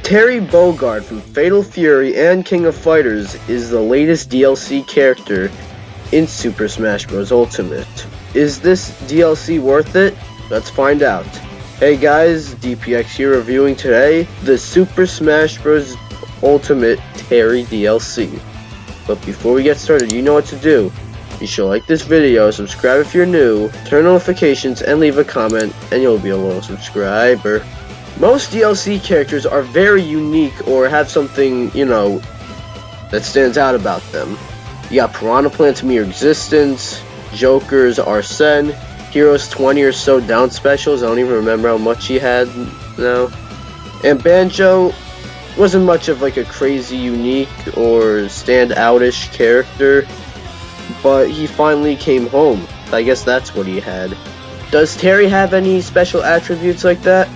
Terry Bogard from Fatal Fury and King of Fighters is the latest DLC character in Super Smash Bros. Ultimate. Is this DLC worth it? Let's find out. Hey guys, DPX here reviewing today the Super Smash Bros. Ultimate Terry DLC. But before we get started, you know what to do. You should like this video, subscribe if you're new, turn notifications, and leave a comment, and you'll be a loyal subscriber. Most DLC characters are very unique or have something, that stands out about them. You got Piranha Plant's mere existence, Joker's Arsene, Hero's 20 or so down specials, I don't even remember how much he had now. And Banjo wasn't much of like a crazy unique or stand-outish character, but he finally came home. I guess that's what he had. Does Terry have any special attributes like that?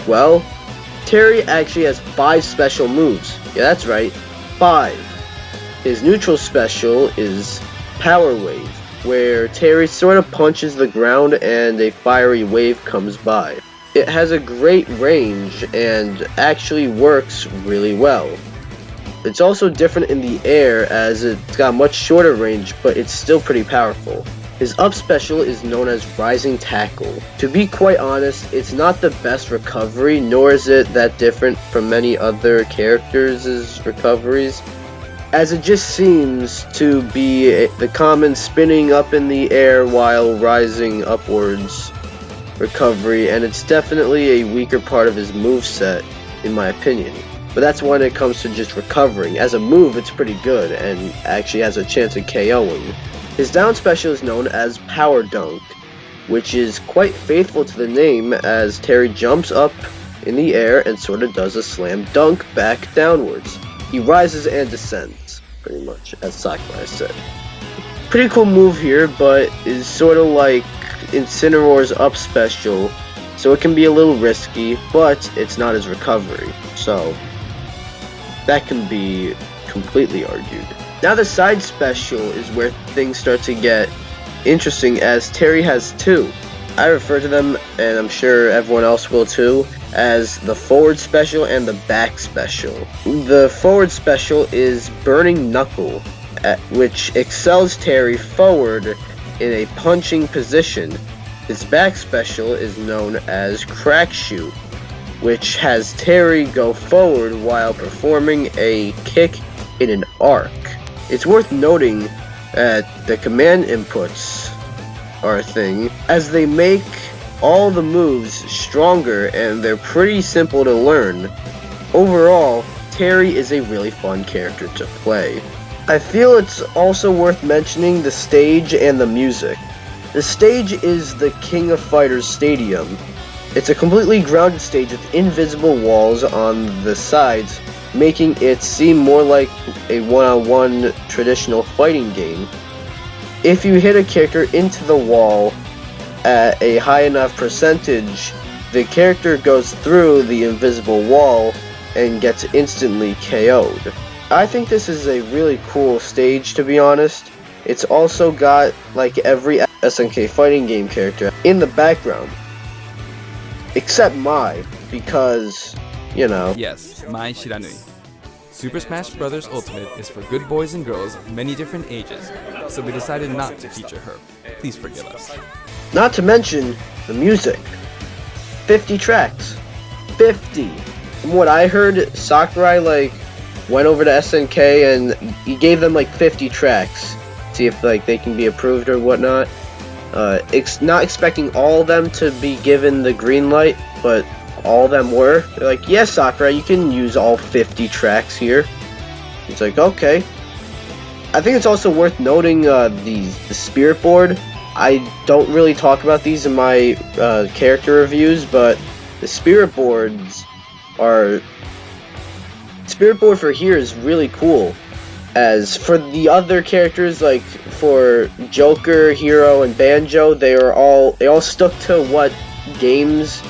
Well, Terry actually has 5 special moves. Yeah, that's right, 5. His neutral special is Power Wave, where Terry sort of punches the ground and a fiery wave comes by. It has a great range and actually works really well. It's also different in the air as it's got much shorter range, but it's still pretty powerful. His up special is known as Rising Tackle. To be quite honest, it's not the best recovery, nor is it that different from many other characters' recoveries, as it just seems to be the common spinning up in the air while rising upwards recovery, and it's definitely a weaker part of his moveset, in my opinion. But that's when it comes to just recovering. As a move, it's pretty good, and actually has a chance of KOing. His down special is known as Power Dunk, which is quite faithful to the name as Terry jumps up in the air and sort of does a slam dunk back downwards. He rises and descends, pretty much, as Sakurai said. Pretty cool move here, but is sort of like Incineroar's up special, so it can be a little risky, but it's not his recovery, so that can be completely argued. Now the side special is where things start to get interesting, as Terry has 2. I refer to them, and I'm sure everyone else will too, as the forward special and the back special. The forward special is Burning Knuckle, which excels Terry forward in a punching position. His back special is known as Crack Shoot, which has Terry go forward while performing a kick in an arc. It's worth noting that the command inputs are a thing, as they make all the moves stronger and they're pretty simple to learn. Overall, Terry is a really fun character to play. I feel it's also worth mentioning the stage and the music. The stage is the King of Fighters Stadium. It's a completely grounded stage with invisible walls on the sides, making it seem more like a one-on-one traditional fighting game. If you hit a character into the wall at a high enough percentage, the character goes through the invisible wall and gets instantly KO'd. I think this is a really cool stage, to be honest. It's also got, like every SNK fighting game character, in the background. Except Mai, because, Yes, Mai Shiranui. Super Smash Bros. Ultimate is for good boys and girls of many different ages, so we decided not to feature her. Please forgive us. Not to mention the music. 50 tracks. 50! From what I heard, Sakurai, went over to SNK and he gave them, 50 tracks. See if, they can be approved or whatnot. Not expecting all of them to be given the green light, but all of them were. They're like, yes, Sakurai, you can use all 50 tracks here. It's like, okay. I think it's also worth noting the Spirit Board. I don't really talk about these in my character reviews, but the Spirit Boards are... Spirit Board for here is really cool. As for the other characters, like for Joker, Hero, and Banjo, they all stuck to what games,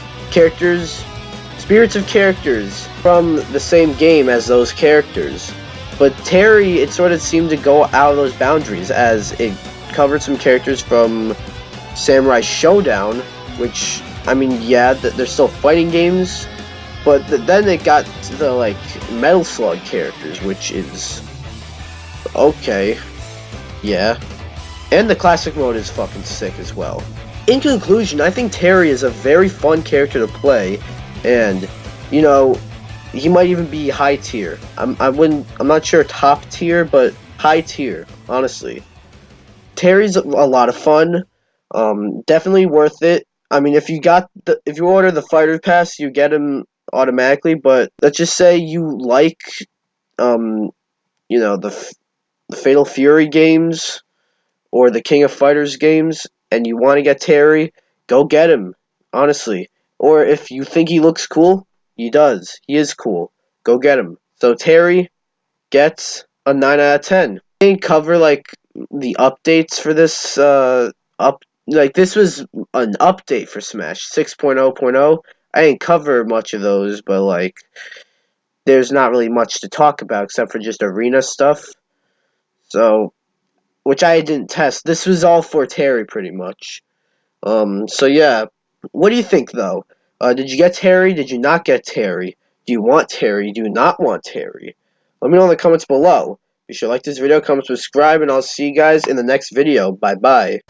spirits of characters from the same game as those characters. But Terry, it sort of seemed to go out of those boundaries, as it covered some characters from Samurai Showdown, which, I mean, yeah, they're still fighting games, But then it got to the, like, Metal Slug characters, which is... okay. Yeah. And the classic mode is fucking sick as well. In conclusion, I think Terry is a very fun character to play, and, you know, he might even be high tier. I'm not sure top tier, but high tier, honestly. Terry's a lot of fun. Definitely worth it. I mean, if you order the fighter pass, you get him automatically. But let's just say you like, um, the Fatal Fury games or the King of Fighters games, and you want to get Terry, go get him. Honestly, or if you think he looks cool, he does. He is cool. Go get him. So Terry gets a 9 out of 10. I didn't cover like the updates for this this was an update for Smash 6.0.0. I didn't cover much of those, but like there's not really much to talk about except for just arena stuff. So, which I didn't test. This was all for Terry pretty much. So yeah. What do you think though? Did you get Terry? Did you not get Terry? Do you want Terry? Do you not want Terry? Let me know in the comments below. Be sure to like this video, comment, subscribe, and I'll see you guys in the next video. Bye bye.